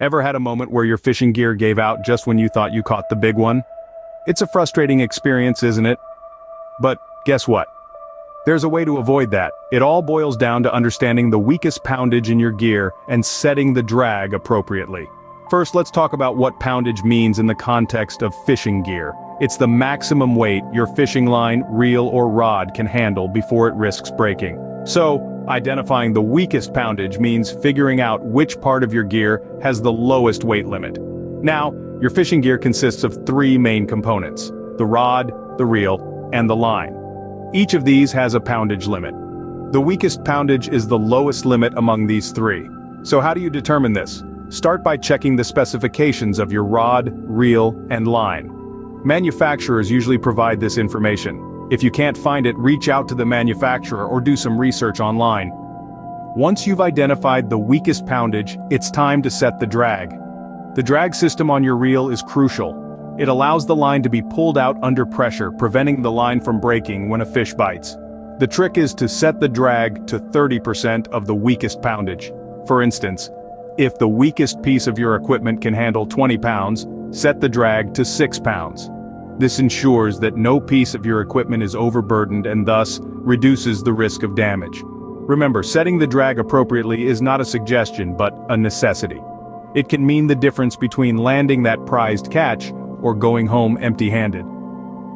Ever had a moment where your fishing gear gave out just when you thought you caught the big one? It's a frustrating experience, isn't it? But guess what? There's a way to avoid that. It all boils down to understanding the weakest poundage in your gear and setting the drag appropriately. First, let's talk about what poundage means in the context of fishing gear. It's the maximum weight your fishing line, reel, or rod can handle before it risks breaking. So, identifying the weakest poundage means figuring out which part of your gear has the lowest weight limit. Now, your fishing gear consists of three main components: the rod, the reel, and the line. Each of these has a poundage limit. The weakest poundage is the lowest limit among these three. So how do you determine this? Start by checking the specifications of your rod, reel, and line. Manufacturers usually provide this information. If you can't find it, reach out to the manufacturer or do some research online. Once you've identified the weakest poundage, it's time to set the drag. The drag system on your reel is crucial. It allows the line to be pulled out under pressure, preventing the line from breaking when a fish bites. The trick is to set the drag to 30% of the weakest poundage. For instance, if the weakest piece of your equipment can handle 20 pounds, set the drag to 6 pounds. This ensures that no piece of your equipment is overburdened and thus reduces the risk of damage. Remember, setting the drag appropriately is not a suggestion but a necessity. It can mean the difference between landing that prized catch or going home empty-handed.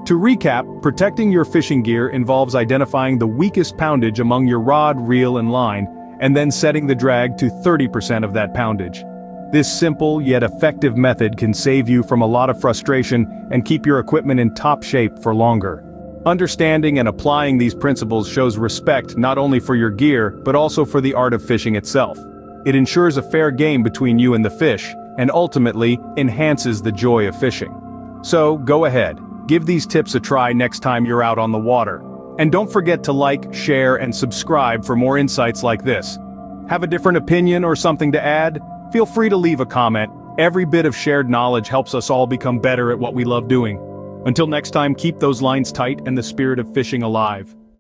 To recap, protecting your fishing gear involves identifying the weakest poundage among your rod, reel, and line, and then setting the drag to 30% of that poundage. This simple yet effective method can save you from a lot of frustration and keep your equipment in top shape for longer. Understanding and applying these principles shows respect not only for your gear, but also for the art of fishing itself. It ensures a fair game between you and the fish, and ultimately enhances the joy of fishing. So, go ahead, give these tips a try next time you're out on the water. And don't forget to like, share, and subscribe for more insights like this. Have a different opinion or something to add? Feel free to leave a comment. Every bit of shared knowledge helps us all become better at what we love doing. Until next time, keep those lines tight and the spirit of fishing alive.